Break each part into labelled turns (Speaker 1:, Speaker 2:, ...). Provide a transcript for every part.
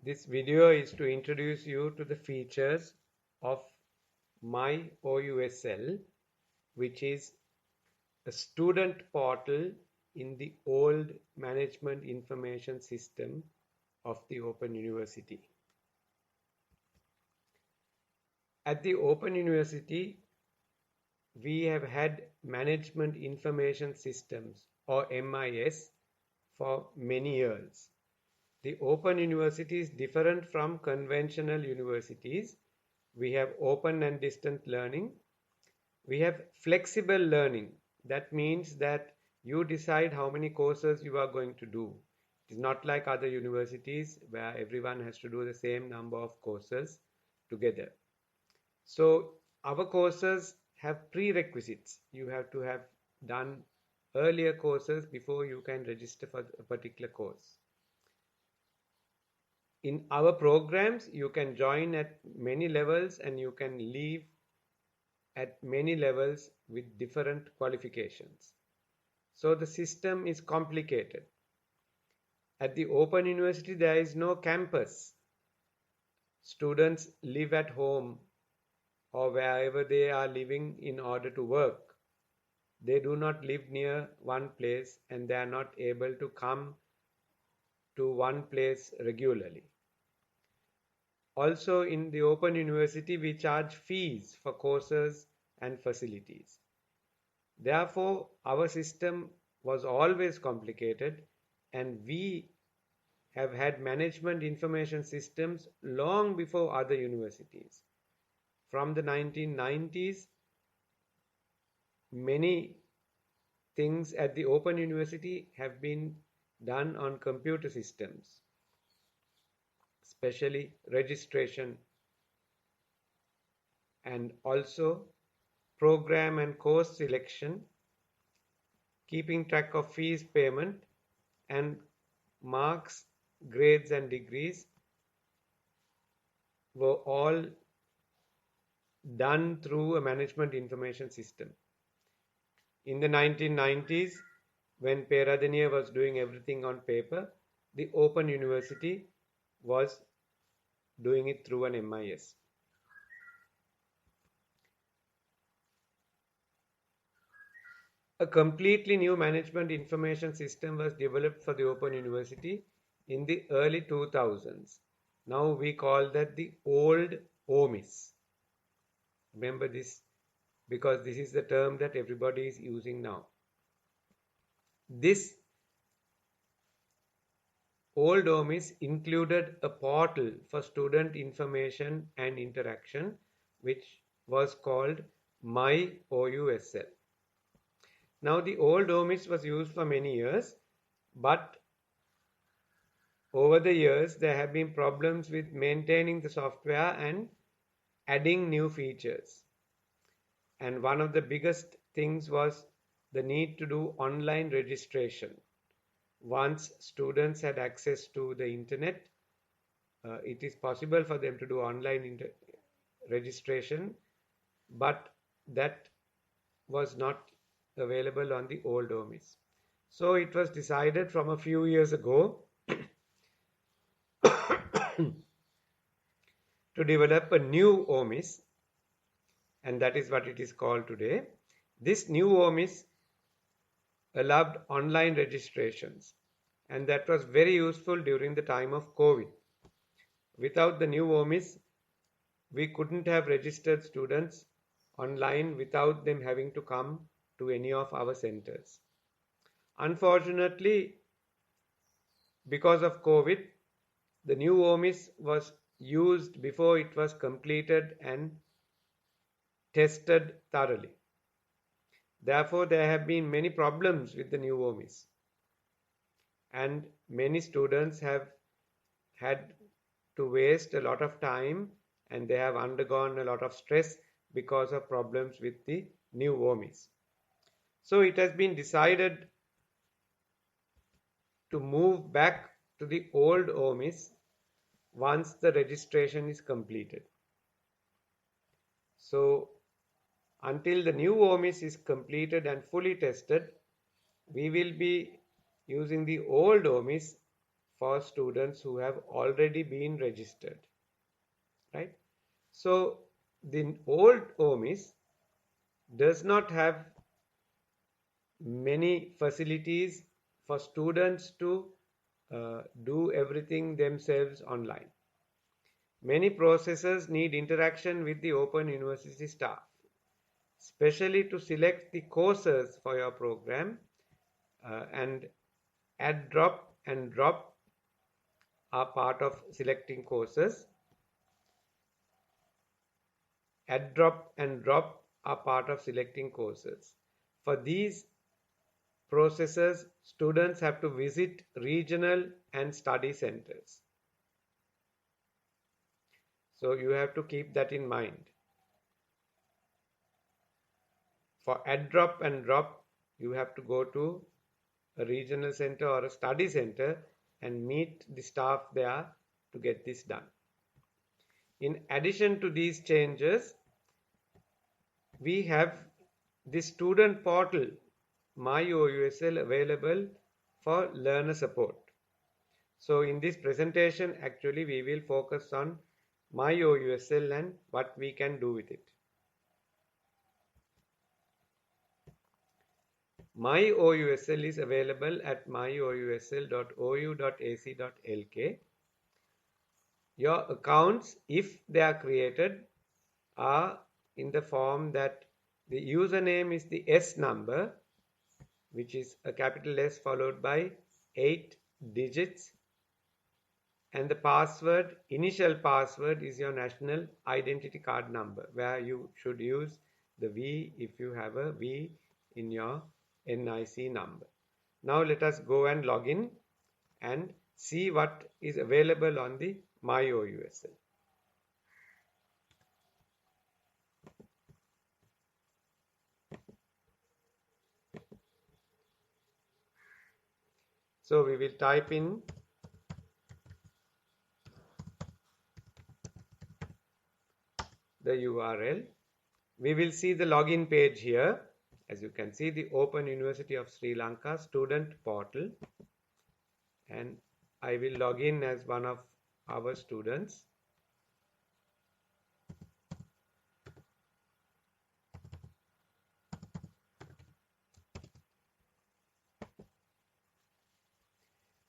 Speaker 1: This video is to introduce you to the features of MyOUSL, which is a student portal in the old management information system of the Open University. At the Open University, we have had management information systems or MIS for many years. The Open University is different from conventional universities. We have open and distant learning. We have flexible learning. That means that you decide how many courses you are going to do. It is not like other universities where everyone has to do the same number of courses together. So our courses have prerequisites. You have to have done earlier courses before you can register for a particular course. In our programs, you can join at many levels and you can leave at many levels with different qualifications. So the system is complicated. At the Open University, there is no campus. Students live at home or wherever they are living in order to work. They do not live near one place and they are not able to come to one place regularly. Also, in the Open University, we charge fees for courses and facilities. Therefore, our system was always complicated, and we have had management information systems long before other universities. From the 1990s, many things at the Open University have been done on computer systems, especially registration and also program and course selection, keeping track of fees payment, and marks, grades, and degrees were all done through a management information system. In the 1990s, when Peradeniya was doing everything on paper, the Open University was doing it through an MIS. A completely new management information system was developed for the Open University in the early 2000s. Now we call that the old OMIS. Remember this because this is the term that everybody is using now. This old OMIS included a portal for student information and interaction, which was called MyOUSL. Now, the old OMIS was used for many years, but over the years, there have been problems with maintaining the software and adding new features. And one of the biggest things was the need to do online registration. Once students had access to the internet, it is possible for them to do online registration, but that was not available on the old OMIS. So it was decided from a few years ago to develop a new OMIS, and that is what it is called today. This new OMIS allowed online registrations, and that was very useful during the time of COVID. Without the new OMIS, we couldn't have registered students online without them having to come to any of our centers. Unfortunately, because of COVID, the new OMIS was used before it was completed and tested thoroughly. Therefore, there have been many problems with the new OMIS, and many students have had to waste a lot of time and they have undergone a lot of stress because of problems with the new OMIS. So it has been decided to move back to the old OMIS once the registration is completed. So until the new OMIS is completed and fully tested, we will be using the old OMIS for students who have already been registered, right? So the old OMIS does not have many facilities for students to do everything themselves online. Many processes need interaction with the Open University staff, especially to select the courses for your program, and add, drop, and drop are part of selecting courses. Add, drop, and drop are part of selecting courses. For these processes, students have to visit regional and study centers. So you have to keep that in mind. For add, drop, and drop, you have to go to a regional center or a study center and meet the staff there to get this done. In addition to these changes, we have the student portal MyOUSL available for learner support. So in this presentation, actually we will focus on MyOUSL and what we can do with it. MyOUSL is available at myousl.ou.ac.lk. Your accounts, if they are created, are in the form that the username is the S number, which is a capital S followed by 8 digits, and the password, initial password, is your national identity card number, where you should use the V if you have a V in your NIC number. Now let us go and log in and see what is available on the MyOUSL. So we will type in the URL. We will see the login page here. As you can see, the Open University of Sri Lanka student portal, and I will log in as one of our students.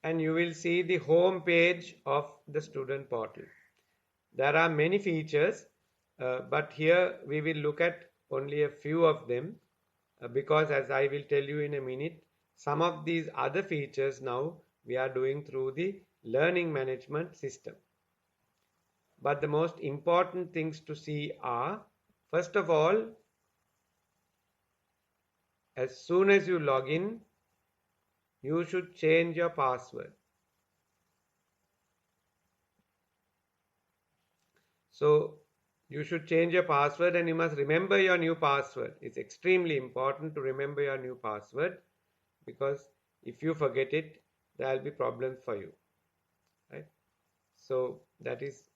Speaker 1: And you will see the home page of the student portal. There are many features, but here we will look at only a few of them, because as I will tell you in a minute, some of these other features now we are doing through the learning management system. But the most important things to see are, first of all, as soon as you log in, you should change your password. So you should change your password, and you must remember your new password. It's extremely important to remember your new password, because if you forget it, there will be problems for you, right? So that is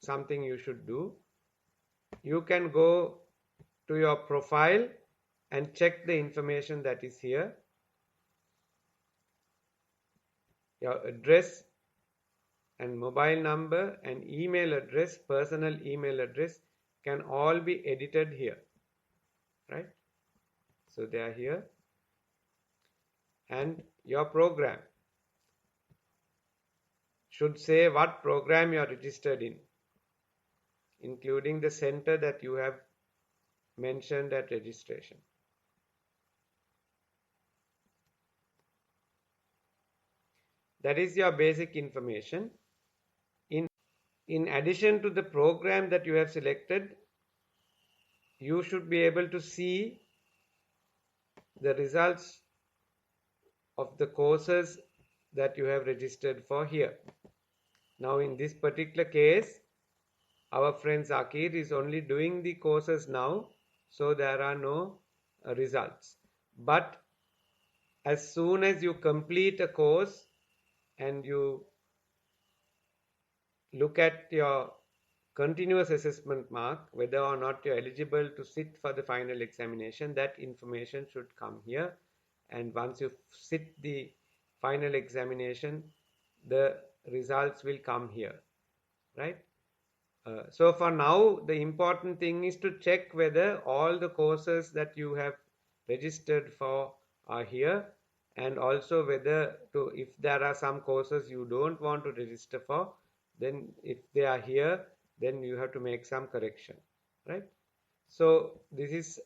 Speaker 1: something you should do. You can go to your profile and check the information that is here. Your address and mobile number and email address, personal email address, can all be edited here, right? So they are here. And your program should say what program you are registered in, including the center that you have mentioned at registration. That is your basic information. In addition to the program that you have selected, you should be able to see the results of the courses that you have registered for here. Now in this particular case, our friend Zakir is only doing the courses now, so there are no results. But as soon as you complete a course and you look at your continuous assessment mark, whether or not you're eligible to sit for the final examination, that information should come here. And once you sit the final examination, the results will come here, right? So for now, the important thing is to check whether all the courses that you have registered for are here, and also whether to, if there are some courses you don't want to register for, then if they are here, then you have to make some correction, right? So this is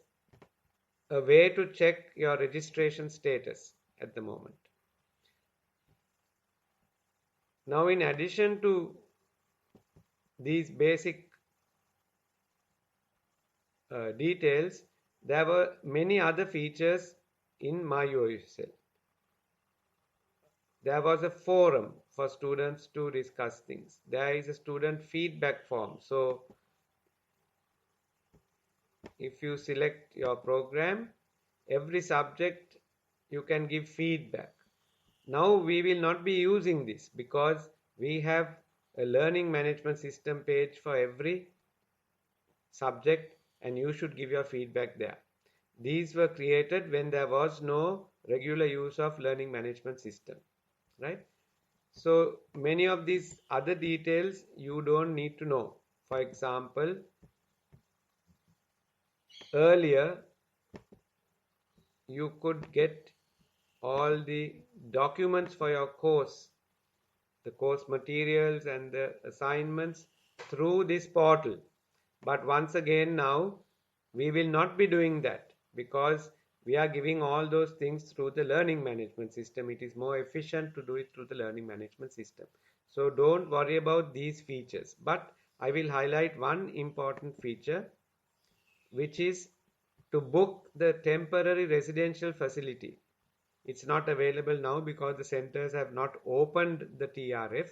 Speaker 1: a way to check your registration status at the moment. Now, in addition to these basic details, there were many other features in MyOUSL. There was a forum for students to discuss things. There is a student feedback form. So if you select your program, every subject you can give feedback. Now we will not be using this because we have a learning management system page for every subject, and you should give your feedback there. These were created when there was no regular use of learning management system, right? So many of these other details you don't need to know. For example, earlier you could get all the documents for your course, the course materials and the assignments through this portal. But once again, now we will not be doing that because we are giving all those things through the learning management system. It is more efficient to do it through the learning management system. So don't worry about these features. But I will highlight one important feature, which is to book the temporary residential facility. It's not available now because the centers have not opened the TRF.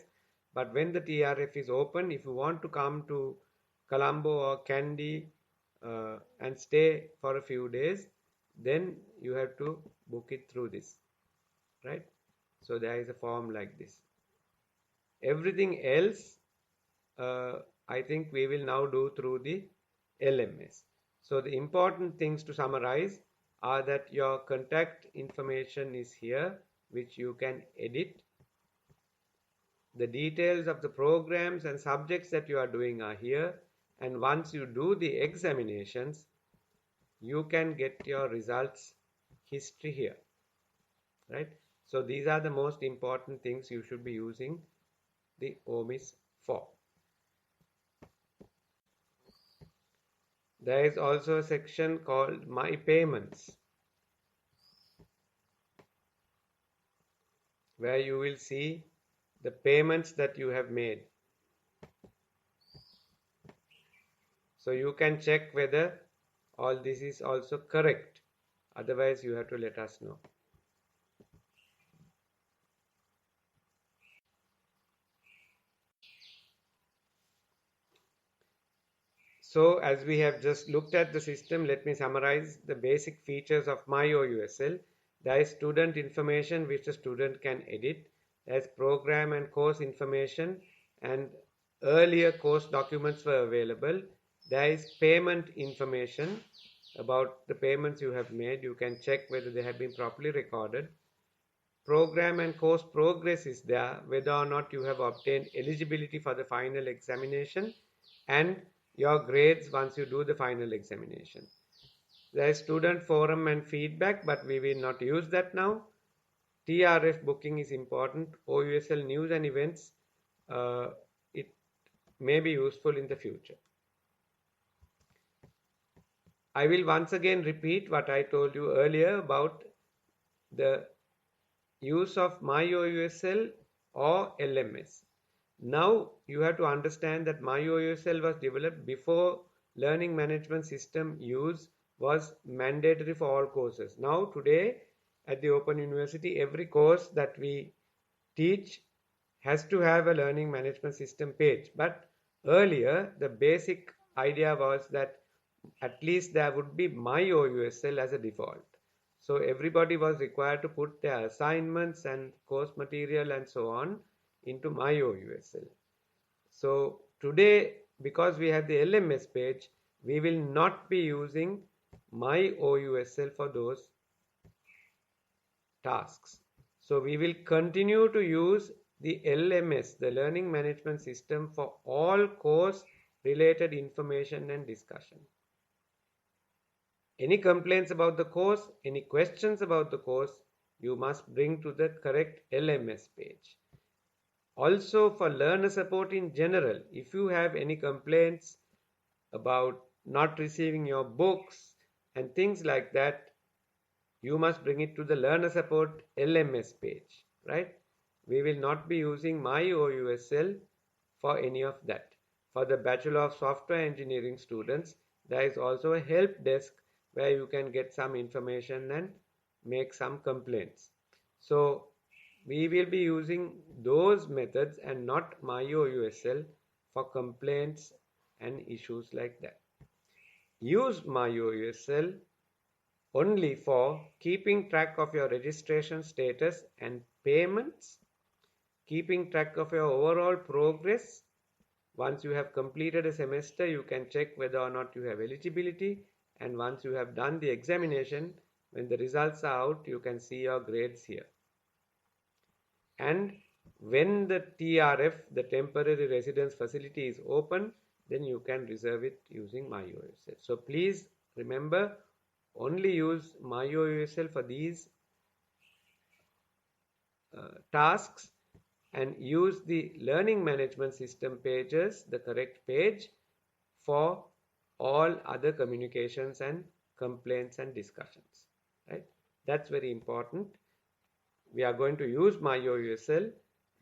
Speaker 1: But when the TRF is open, if you want to come to Colombo or Kandy and stay for a few days, then you have to book it through this, right? So there is a form like this. Everything else, I think we will now do through the LMS. So the important things to summarize are that your contact information is here, which you can edit. The details of the programs and subjects that you are doing are here. And once you do the examinations, you can get your results history here, right? So these are the most important things you should be using the OMIS for. There is also a section called My Payments, where you will see the payments that you have made. So you can check whether all this is also correct. Otherwise, you have to let us know. So as we have just looked at the system, let me summarize the basic features of MyOUSL. There is student information which the student can edit. There is program and course information, and earlier course documents were available. There is payment information about the payments you have made. You can check whether they have been properly recorded. Program and course progress is there, whether or not you have obtained eligibility for the final examination, and your grades once you do the final examination. There is student forum and feedback, but we will not use that now. TRF booking is important. OUSL news and events, it may be useful in the future. I will once again repeat what I told you earlier about the use of MyOUSL or LMS. Now you have to understand that MyOUSL was developed before learning management system use was mandatory for all courses. Now today at the Open University, every course that we teach has to have a learning management system page. But earlier the basic idea was that at least there would be MyOUSL as a default. So everybody was required to put their assignments and course material and so on into MyOUSL. So today, because we have the LMS page, we will not be using MyOUSL for those tasks. So we will continue to use the LMS, the Learning Management System, for all course related information and discussion. Any complaints about the course, any questions about the course, you must bring to the correct LMS page. Also, for learner support in general, if you have any complaints about not receiving your books and things like that, you must bring it to the learner support LMS page, right? We will not be using MyOUSL for any of that. For the Bachelor of Software Engineering students, there is also a help desk where you can get some information and make some complaints. So we will be using those methods and not MyOUSL for complaints and issues like that. Use MyOUSL only for keeping track of your registration status and payments, keeping track of your overall progress. Once you have completed a semester, you can check whether or not you have eligibility, and once you have done the examination, when the results are out, you can see your grades here. And when the TRF, the temporary residence facility, is open, then you can reserve it using MyOUSL. So please remember, only use MyOUSL for these tasks, and use the learning management system pages, the correct page, for all other communications and complaints and discussions, right? That's very important. We are going to use MyOUSL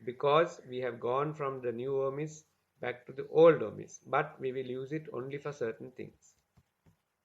Speaker 1: because we have gone from the new OMIS back to the old OMIS, but we will use it only for certain things.